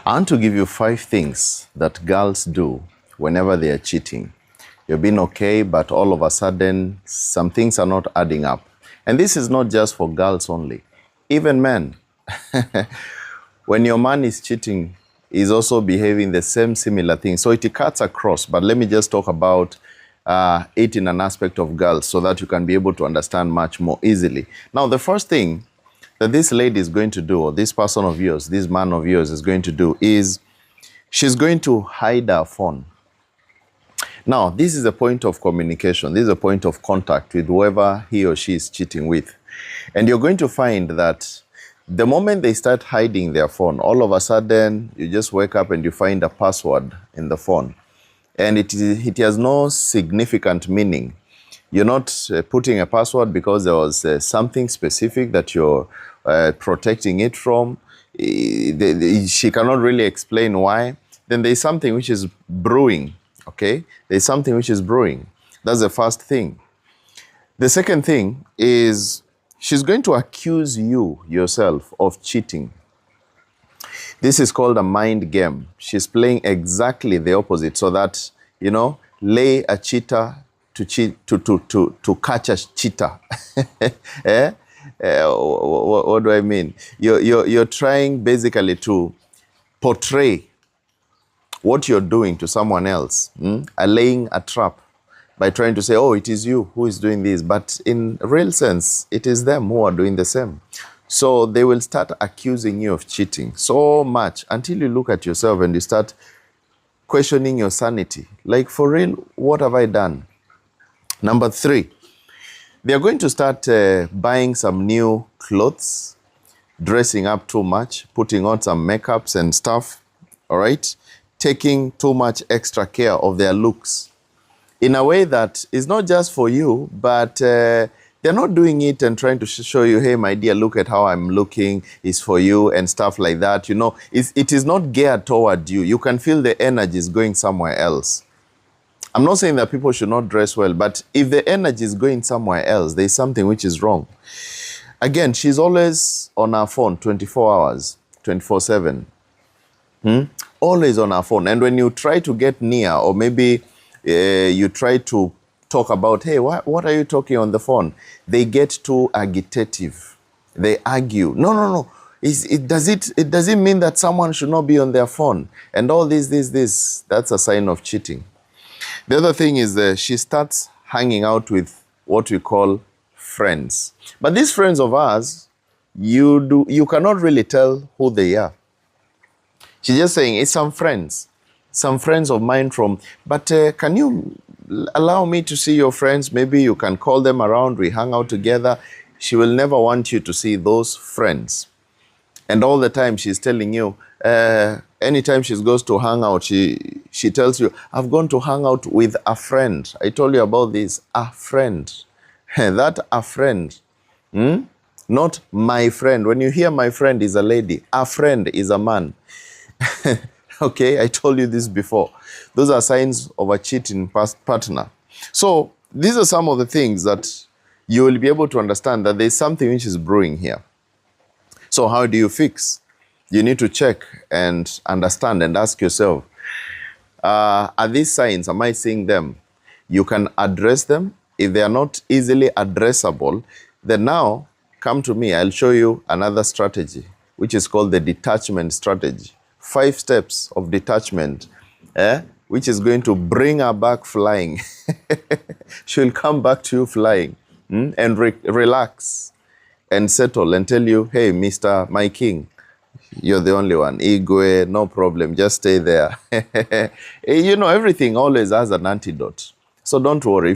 I want to give you 5 things that girls do whenever they are cheating. You've been okay, but all of a sudden, some things are not adding up. And this is not just for girls only, even men. When your man is cheating, he's also behaving the same similar thing. So it cuts across, but let me just talk about it in an aspect of girls so that you can be able to understand much more easily. Now, the first thing that this lady is going to do, or this person of yours, this man of yours is going to do, is she's going to hide her phone. Now, this is a point of communication. This is a point of contact with whoever he or she is cheating with. And you're going to find that the moment they start hiding their phone, all of a sudden, you just wake up and you find a password in the phone. And it has no significant meaning. You're not putting a password because there was something specific that you're protecting it from. She cannot really explain why. Then there's something which is brewing, okay? There's something which is brewing. That's the first thing. The second thing is she's going to accuse you, yourself, of cheating. This is called a mind game. She's playing exactly the opposite so that, you know, lay a cheater to catch a cheater. What do I mean? You're trying basically to portray what you're doing to someone else, laying a trap by trying to say, oh, it is you who is doing this. But in real sense, it is them who are doing the same. So they will start accusing you of cheating so much until you look at yourself and you start questioning your sanity. Like, for real, what have I done? Number 3, they are going to start buying some new clothes, dressing up too much, putting on some makeups and stuff, all right? Taking too much extra care of their looks in a way that is not just for you, but they're not doing it and trying to show you, hey, my dear, look at how I'm looking, it's for you and stuff like that. You know, it is not geared toward you. You can feel the energy is going somewhere else. I'm not saying that people should not dress well, but if the energy is going somewhere else, there's something which is wrong. Again, she's always on her phone 24 hours, 24/7. Always on her phone. And when you try to get near, or maybe you try to talk about, hey, what are you talking on the phone? They get too agitative. They argue. No. It doesn't mean that someone should not be on their phone. And all this. That's a sign of cheating. The other thing is that she starts hanging out with what we call friends. But these friends of ours, you cannot really tell who they are. She's just saying, it's some friends of mine from, but can you allow me to see your friends? Maybe you can call them around, we hang out together. She will never want you to see those friends. And all the time she's telling you, anytime she goes to hang out, she tells you, I've gone to hang out with a friend. I told you about this, a friend. That a friend, not my friend. When you hear my friend is a lady, a friend is a man. Okay, I told you this before. Those are signs of a cheating partner. So these are some of the things that you will be able to understand that there's something which is brewing here. So how do you fix? You need to check and understand and ask yourself, are these signs, am I seeing them? You can address them. If they are not easily addressable, then now come to me. I'll show you another strategy, which is called the detachment strategy. 5 steps of detachment, which is going to bring her back flying. She'll come back to you flying and relax and settle and tell you, hey, Mr. My King, you're the only one. Igwe, no problem. Just stay there. You know, everything always has an antidote. So don't worry.